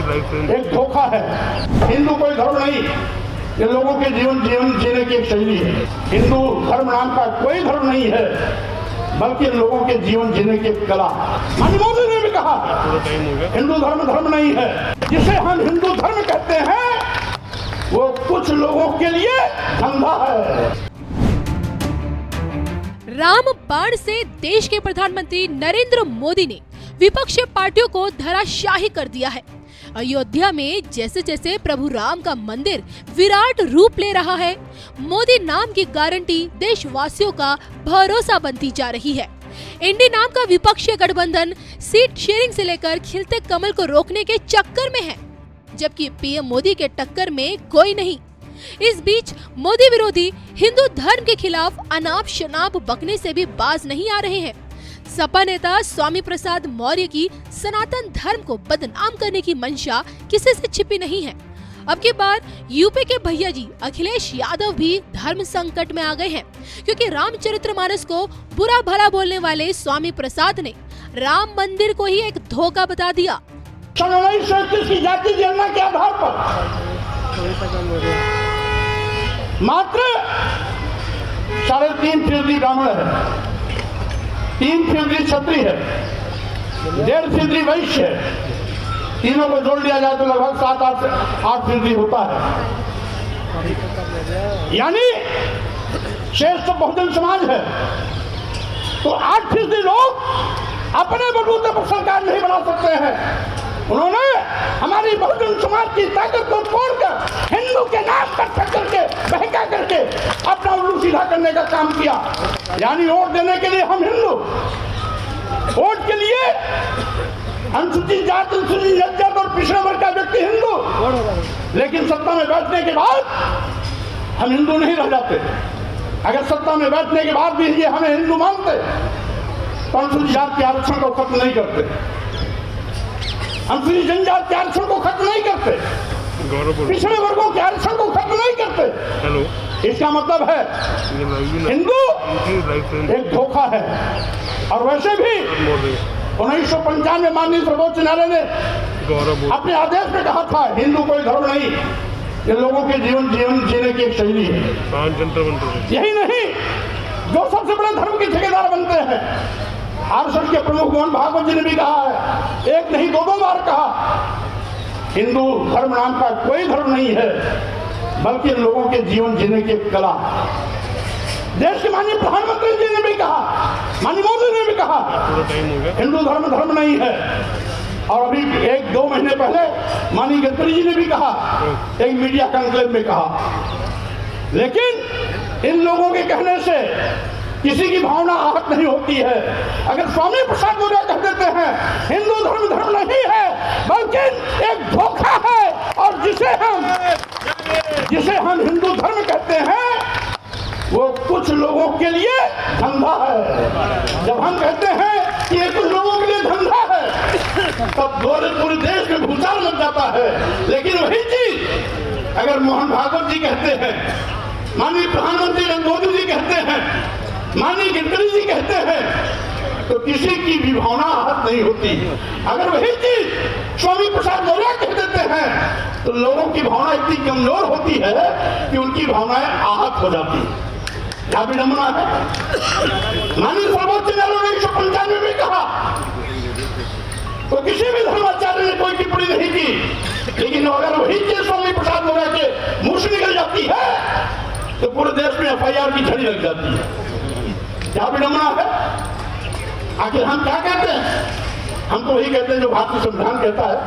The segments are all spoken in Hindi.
एक धोखा है। हिंदू कोई धर्म नहीं, ये लोगों के जीवन जीने की एक शैली है। हिंदू धर्म नाम का कोई धर्म नहीं है, बल्कि लोगों के जीवन जीने की एक कला। माननीय मोदी ने भी कहा हिंदू धर्म नहीं है। जिसे हम हिंदू धर्म कहते हैं वो कुछ लोगों के लिए धंधा है। रामबाण से देश के प्रधानमंत्री नरेंद्र मोदी ने विपक्षी पार्टियों को धराशाही कर दिया है। अयोध्या में जैसे जैसे प्रभु राम का मंदिर विराट रूप ले रहा है, मोदी नाम की गारंटी देशवासियों का भरोसा बनती जा रही है। इंडी नाम का विपक्षी गठबंधन सीट शेयरिंग से लेकर खिलते कमल को रोकने के चक्कर में है, जबकि पीएम मोदी के टक्कर में कोई नहीं। इस बीच मोदी विरोधी हिंदू धर्म के खिलाफ अनाप शनाप बकने से भी बाज नहीं आ रहे हैं। सपा नेता स्वामी प्रसाद मौर्य की सनातन धर्म को बदनाम करने की मंशा किसी से छिपी नहीं है। अब की बार यूपी के भैया जी अखिलेश यादव भी धर्म संकट में आ गए हैं, क्योंकि रामचरितमानस को बुरा भला बोलने वाले स्वामी प्रसाद ने राम मंदिर को ही एक धोखा बता दिया। 1931 की जाति जनगणना के आधार पर मात्र 3.5% ब्राह्मण है, 3% क्षत्रिय है, 1.5% वैश्य है। तीनों को जोड़ लिया जाए तो लगभग 7-8% होता है। यानी शेष तो बहुजन समाज है। तो 8% लोग अपने बलबूते पर सरकार नहीं बना सकते हैं। उन्होंने हमारी बहुजन समाज की ताकत को तोड़कर हिंदू के नाम पर करके बहका करके अपना उल्लू सीधा करने का काम किया। यानी वोट देने के लिए हम हिंदू, वोट के लिए अनुसूचित जाति, अनुसूचित जनजाति और पिछड़े वर्ग का व्यक्ति हिंदू, लेकिन सत्ता में बैठने के बाद हम हिंदू नहीं रह जाते। अगर सत्ता में बैठने के बाद भी ये हमें हिंदू मानते तो अनुसूचित जाति के आरक्षण को खत्म नहीं करते, अनुसूचित जनजाति के आरक्षण को खत्म नहीं करते, पिछड़े वर्गों के आरक्षण को खत्म नहीं करते। इसका मतलब है हिंदू एक धोखा है। और वैसे भी 1995 में माननीय सर्वोच्च न्यायालय ने अपने आदेश में कहा था हिंदू कोई धर्म नहीं, ये लोगों के जीवन जीने की एक शैली है। यही नहीं, जो सबसे बड़े धर्म के ठेकेदार बनते हैं, आरएसएस के प्रमुख मोहन भागवत जी ने भी कहा है, एक नहीं 2 बार कहा, हिंदू धर्म नाम का कोई धर्म नहीं है, बल्कि लोगों के जीवन जीने की एक कला। देश के माननीय प्रधानमंत्री जी ने भी कहा, माननीय मोदी ने भी कहा हिंदू धर्म नहीं है। और अभी 1-2 महीने पहले माननीय गडकरी जी ने भी कहा, एक मीडिया कॉन्क्लेव में कहा। लेकिन इन लोगों के कहने से किसी की भावना आहत नहीं होती है। अगर स्वामी प्रसाद मौर्य कह देते हैं हिंदू धर्म नहीं है, बल्कि एक धोखा है, और जिसे हम हिंदू धर्म कहते हैं वो कुछ लोगों के लिए धंधा है। जब हम कहते हैं कि ये कुछ लोगों के लिए धंधा है, तब पूरे देश में भूचाल मच जाता है। लेकिन वही चीज अगर मोहन भागवत जी कहते हैं, माननीय प्रधानमंत्री नरेंद्र मोदी जी कहते हैं, माननीय गडकरी जी कहते हैं, तो किसी की भी भावना आहत नहीं होती। अगर वही चीज स्वामी प्रसाद मौर्य कह देते हैं तो लोगों की भावना इतनी कमजोर होती है कि उनकी भावनाएं आहत हो जाती है। क्या विडंबना है। माननीय सर्वोच्च न्यायालय ने 1995 में कहा, तो किसी भी धर्माचार्य ने कोई टिप्पणी नहीं की, लेकिन अगर वही चीज स्वामी प्रसाद मौर्य के मुंह से निकल जाती है तो पूरे देश में FIR की झड़ी लग जाती है। क्या विडंबना है। आखिर हम क्या कहते हैं? हम तो वही कहते हैं जो भारतीय संविधान कहता है।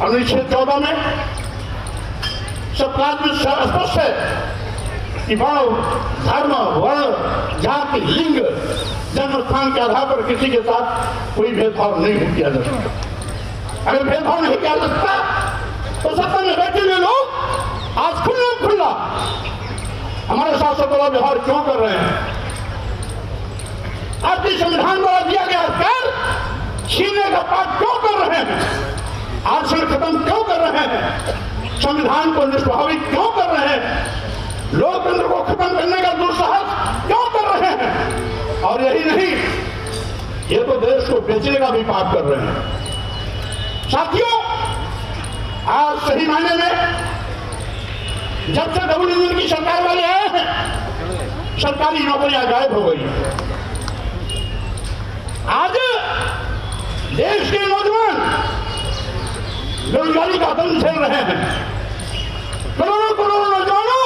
अनुच्छेद 14 में सबका स्पष्ट है कि धर्म, वर्ण, जाति, लिंग, जन्म स्थान के आधार पर किसी के साथ कोई भेदभाव नहीं किया जा सकता। अगर भेदभाव नहीं किया जा सकता तो सत्ता में बैठे हुए लोग आज खुला हमारे साथ सत्ता व्यवहार क्यों कर रहे हैं? आपके संविधान द्वारा दिया गया अधिकार छीनने का पाप क्यों कर रहे हैं? आरक्षण खत्म क्यों कर रहे हैं? संविधान को निष्प्रभावित क्यों कर रहे हैं? लोकतंत्र को खत्म करने का दुस्साहस क्यों कर रहे हैं? और यही नहीं, ये तो देश को बेचने का भी पाप कर रहे हैं। साथियों, आज सही मायने में जब से डबल इंजन की सरकार वाले आए हैं, सरकारी नौकरियां गायब हो गई। आज देश के नौजवान बेरोजगारी का दंड झेल रहे हैं। करोड़ों करोड़ों नौजवानों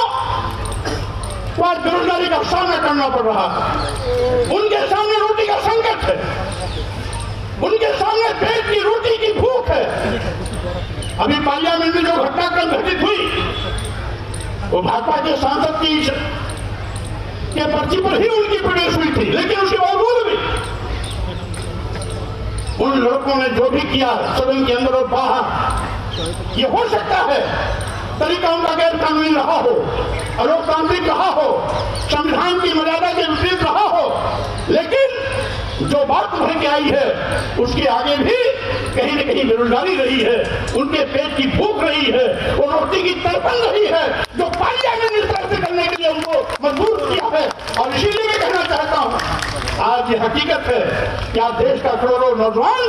को आज बेरोजगारी का सामना करना पड़ रहा है। उनके सामने रोटी का संकट है, उनके सामने पेट की रोटी की भूख है। अभी पार्लियामेंट में जो घटनाक्रम घटित हुई वो भाजपा के सांसद के पर्ची पर ही उनकी प्रवेश हुई थी, लेकिन उसके बावजूद भी उन लोगों ने जो भी किया सदन के अंदर और बाहर, ये हो सकता है तरीका उनका गैर कानूनी रहा हो, अलोकतांत्रिक रहा हो, संविधान की मर्यादा के विपरीत रहा हो, लेकिन जो बात उभर के आई है उसके आगे भी कहीं न कहीं बेरोजगारी रही है, उनके पेट की भूख रही है, वो रोटी की तड़पन रही है, जो पार्लियामेंट इस तरह से करने के लिए उनको मजबूर किया है। और इसीलिए मैं कहना चाहता हूं, आज ये हकीकत है कि आज देश का करोड़ों नौजवान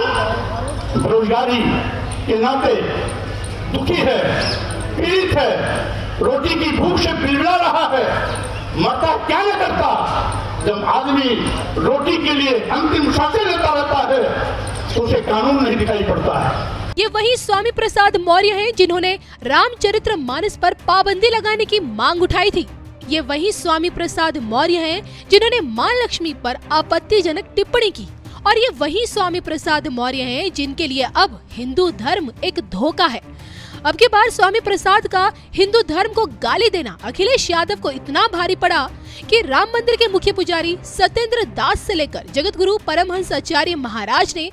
बेरोजगारी के नाते दुखी है, पीड़ित है, रोटी की भूख से बिलबिला रहा है। मरता क्या न करता, जब आदमी रोटी के लिए अंतिम सांसें लेता रहता है तो उसे कानून नहीं दिखाई पड़ता है। ये वही स्वामी प्रसाद मौर्य हैं जिन्होंने रामचरितमानस पर पाबंदी लगाने की मांग उठाई थी। ये वही स्वामी प्रसाद मौर्य हैं जिन्होंने मां लक्ष्मी पर आपत्तिजनक टिप्पणी की। और ये वही स्वामी प्रसाद मौर्य हैं जिनके लिए अब हिंदू धर्म एक धोखा है। अब की बार स्वामी प्रसाद का हिंदू धर्म को गाली देना अखिलेश यादव को इतना भारी पड़ा कि राम मंदिर के मुख्य पुजारी सत्येंद्र दास से लेकर जगत गुरु परमहंस आचार्य महाराज ने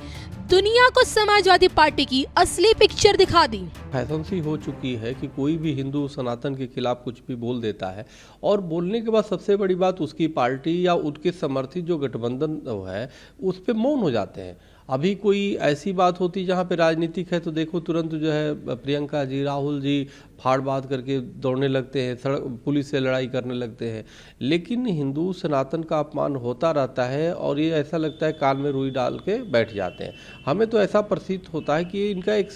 दुनिया को समाजवादी पार्टी की असली पिक्चर दिखा दी। फैशन सी हो चुकी है कि कोई भी हिंदू सनातन के खिलाफ कुछ भी बोल देता है, और बोलने के बाद सबसे बड़ी बात उसकी पार्टी या उनके समर्थित जो गठबंधन है उस पर मौन हो जाते हैं। अभी कोई ऐसी बात होती जहाँ पे राजनीतिक है तो देखो तुरंत जो है प्रियंका जी, राहुल जी फाड़ बात करके दौड़ने लगते हैं, सड़क पुलिस से लड़ाई करने लगते हैं। लेकिन हिंदू सनातन का अपमान होता रहता है और ये ऐसा लगता है कान में रुई डाल के बैठ जाते हैं। हमें तो ऐसा प्रतीत होता है कि इनका एक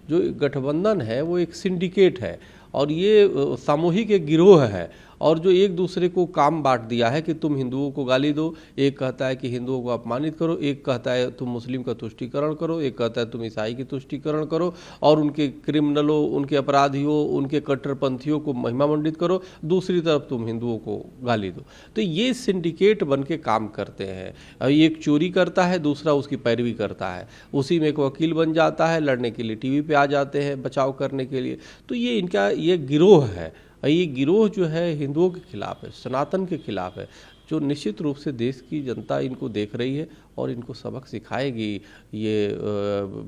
जो गठबंधन है वो एक सिंडिकेट है और ये सामूहिक एक गिरोह है, और जो एक दूसरे को काम बांट दिया है कि तुम हिंदुओं को गाली दो, एक कहता है कि हिंदुओं को अपमानित करो, एक कहता है तुम मुस्लिम का तुष्टीकरण करो, एक कहता है तुम ईसाई की तुष्टीकरण करो, और उनके क्रिमिनलों, उनके अपराधियों, उनके कट्टरपंथियों को महिमा मंडित करो, दूसरी तरफ तुम हिंदुओं को गाली दो। तो ये सिंडिकेट बन के काम करते हैं। एक चोरी करता है, दूसरा उसकी पैरवी करता है, उसी में एक वकील बन जाता है, लड़ने के लिए टीवी पे आ जाते हैं बचाव करने के लिए। तो ये इनका ये गिरोह है। ये गिरोह जो है हिंदुओं के खिलाफ है, सनातन के खिलाफ है, जो निश्चित रूप से देश की जनता इनको देख रही है और इनको सबक सिखाएगी। ये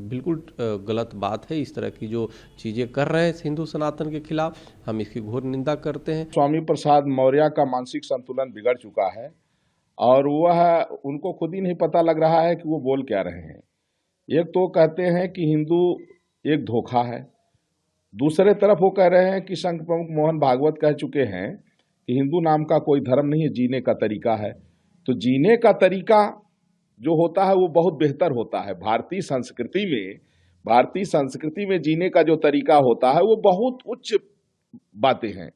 बिल्कुल गलत बात है। इस तरह की जो चीज़ें कर रहे हैं हिंदू सनातन के खिलाफ, हम इसकी घोर निंदा करते हैं। स्वामी प्रसाद मौर्य का मानसिक संतुलन बिगड़ चुका है और वह उनको खुद ही नहीं पता लग रहा है कि वो बोल क्या रहे हैं। एक तो कहते हैं कि हिंदू एक धोखा है, दूसरे तरफ वो कह रहे हैं कि संघ प्रमुख मोहन भागवत कह चुके हैं कि हिंदू नाम का कोई धर्म नहीं है, जीने का तरीका है। तो जीने का तरीका जो होता है वो बहुत बेहतर होता है। भारतीय संस्कृति में जीने का जो तरीका होता है वो बहुत उच्च बातें हैं,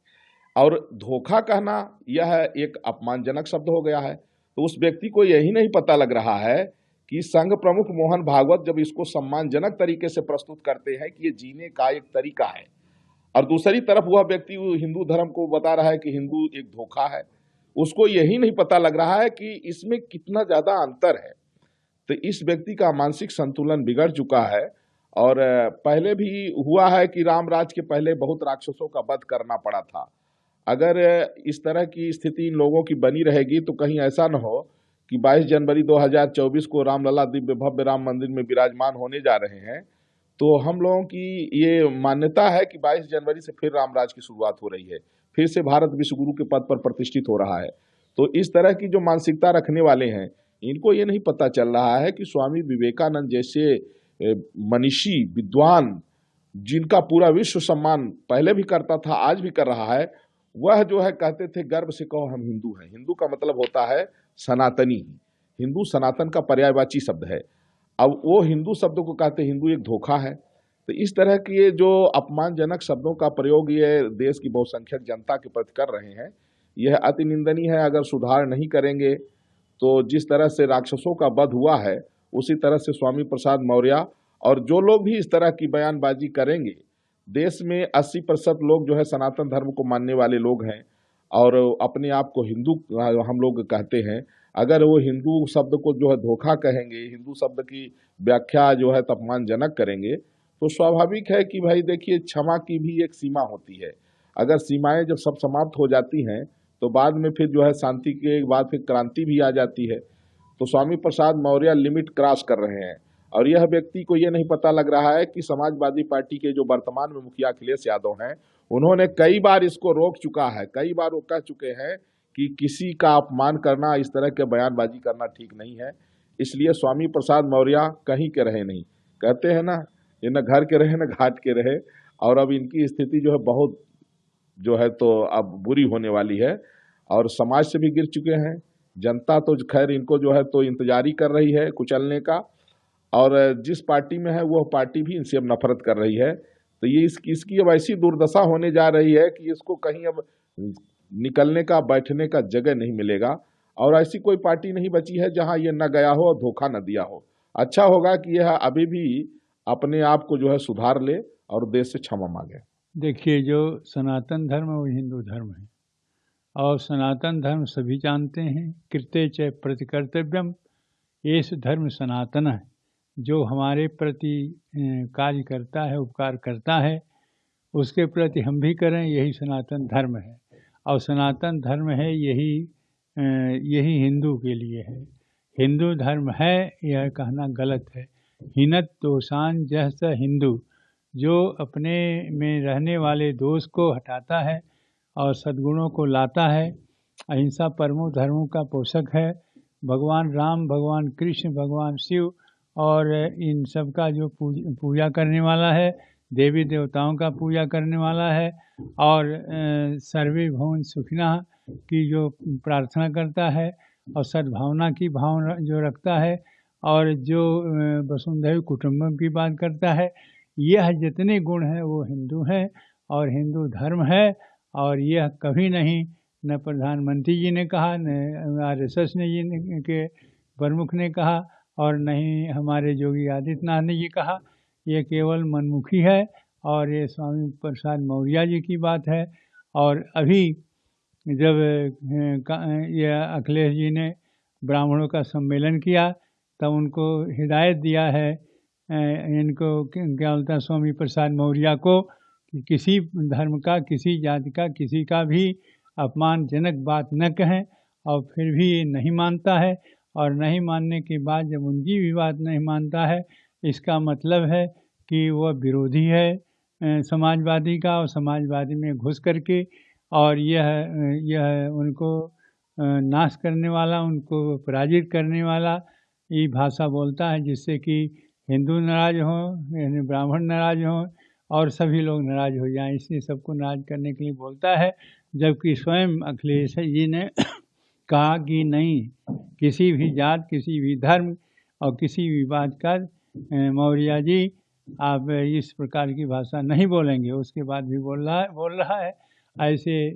और धोखा कहना यह एक अपमानजनक शब्द हो गया है। तो उस व्यक्ति को यही नहीं पता लग रहा है कि संघ प्रमुख मोहन भागवत जब इसको सम्मानजनक तरीके से प्रस्तुत करते हैं कि ये जीने का एक तरीका है, और दूसरी तरफ वह व्यक्ति हिंदू धर्म को बता रहा है कि हिंदू एक धोखा है, उसको यही नहीं पता लग रहा है कि इसमें कितना ज्यादा अंतर है। तो इस व्यक्ति का मानसिक संतुलन बिगड़ चुका है। और पहले भी हुआ है कि राम राज के पहले बहुत राक्षसों का वध करना पड़ा था। अगर इस तरह की स्थिति इन लोगों की बनी रहेगी तो कहीं ऐसा न हो कि 22 जनवरी 2024 को रामलला दिव्य भव्य राम मंदिर में विराजमान होने जा रहे हैं, तो हम लोगों की ये मान्यता है कि 22 जनवरी से फिर रामराज की शुरुआत हो रही है, फिर से भारत विश्वगुरु के पद पर प्रतिष्ठित हो रहा है। तो इस तरह की जो मानसिकता रखने वाले हैं, इनको ये नहीं पता चल रहा है कि स्वामी विवेकानंद जैसे मनीषी विद्वान, जिनका पूरा विश्व सम्मान पहले भी करता था, आज भी कर रहा है, वह जो है कहते थे गर्व से कहो हम हिंदू हैं। हिंदू का मतलब होता है सनातनी। हिंदू सनातन का पर्यायवाची शब्द है। अब वो हिंदू शब्द को कहते हिंदू एक धोखा है। तो इस तरह के ये जो अपमानजनक शब्दों का प्रयोग ये देश की बहुसंख्यक जनता के प्रति कर रहे हैं, यह अति निंदनीय है। अगर सुधार नहीं करेंगे तो जिस तरह से राक्षसों का वध हुआ है, उसी तरह से स्वामी प्रसाद मौर्य और जो लोग भी इस तरह की बयानबाजी करेंगे, देश में 80% लोग जो है सनातन धर्म को मानने वाले लोग हैं और अपने आप को हिंदू हम लोग कहते हैं। अगर वो हिंदू शब्द को जो है धोखा कहेंगे, हिंदू शब्द की व्याख्या जो है अपमानजनक करेंगे, तो स्वाभाविक है कि भाई देखिए, क्षमा की भी एक सीमा होती है। अगर सीमाएं जब सब समाप्त हो जाती हैं तो बाद में फिर जो है शांति के बाद फिर क्रांति भी आ जाती है। तो स्वामी प्रसाद मौर्य लिमिट क्रॉस कर रहे हैं और यह व्यक्ति को ये नहीं पता लग रहा है कि समाजवादी पार्टी के जो वर्तमान में मुखिया अखिलेश यादव हैं, उन्होंने कई बार इसको रोक चुका है। कई बार वो कह चुके हैं कि किसी का अपमान करना, इस तरह के बयानबाजी करना ठीक नहीं है। इसलिए स्वामी प्रसाद मौर्य कहीं के रहे नहीं, कहते हैं ना, ये न घर के रहे न घाट के रहे। और अब इनकी स्थिति जो है बहुत जो है तो अब बुरी होने वाली है और समाज से भी गिर चुके हैं। जनता तो खैर इनको जो है तो इंतजारी कर रही है कुचलने का, और जिस पार्टी में है वह पार्टी भी इनसे अब नफरत कर रही है। तो ये इसकी अब ऐसी दुर्दशा होने जा रही है कि इसको कहीं अब निकलने का, बैठने का जगह नहीं मिलेगा। और ऐसी कोई पार्टी नहीं बची है जहां ये न गया हो और धोखा न दिया हो। अच्छा होगा कि यह अभी भी अपने आप को जो है सुधार ले और देश से क्षमा मांगे। देखिए, जो सनातन धर्म है वो हिंदू धर्म है और सनातन धर्म सभी जानते हैं। कृत्य च प्रतिकर्तव्यम, ये धर्म सनातन है। जो हमारे प्रति कार्य करता है, उपकार करता है, उसके प्रति हम भी करें, यही सनातन धर्म है। और सनातन धर्म है यही हिंदू के लिए है। हिंदू धर्म है यह कहना गलत है। हिनत दोषान जहस हिंदू, जो अपने में रहने वाले दोष को हटाता है और सद्गुणों को लाता है। अहिंसा परमो धर्मों का पोषक है। भगवान राम, भगवान कृष्ण, भगवान शिव और इन सब का जो पूजा करने वाला है, देवी देवताओं का पूजा करने वाला है और सर्वे भवन सुखिना की जो प्रार्थना करता है और सद्भावना की भावना जो रखता है और जो वसुंधैव कुटुंबम की बात करता है, यह जितने गुण हैं वो हिंदू हैं और हिंदू धर्म है। और यह कभी नहीं, न प्रधानमंत्री जी ने कहा, न RSS ने जी के प्रमुख ने कहा और न ही हमारे योगी आदित्यनाथ ने ये कहा। ये केवल मनमुखी है और ये स्वामी प्रसाद मौर्य जी की बात है। और अभी जब ये अखिलेश जी ने ब्राह्मणों का सम्मेलन किया तब उनको हिदायत दिया है, इनको क्या बोलता है, स्वामी प्रसाद मौर्य को, कि किसी धर्म का, किसी जाति का, किसी का भी अपमानजनक बात न कहें। और फिर भी ये नहीं मानता है और नहीं मानने के बाद जब उनकी भी बात नहीं मानता है, इसका मतलब है कि वह विरोधी है समाजवादी का और समाजवादी में घुस करके और यह उनको नाश करने वाला, उनको पराजित करने वाला ये भाषा बोलता है, जिससे कि हिंदू नाराज हों, ब्राह्मण नाराज हों और सभी लोग नाराज हो जाएं। इसलिए सबको नाराज करने के लिए बोलता है। जबकि स्वयं अखिलेश जी ने कहा कि नहीं, किसी भी जात, किसी भी धर्म और किसी भी बात का मौर्य जी आप इस प्रकार की भाषा नहीं बोलेंगे। उसके बाद भी बोल रहा है ऐसे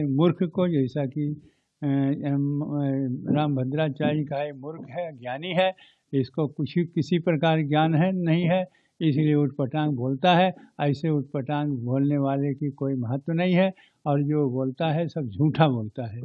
मूर्ख को, जैसा कि राम भद्राचार्य का है, मूर्ख है, ज्ञानी है, इसको कुछ किसी प्रकार ज्ञान है नहीं है, इसलिए उटपटांग बोलता है। ऐसे उटपटांग बोलने वाले की कोई महत्व नहीं है और जो बोलता है सब झूठा बोलता है।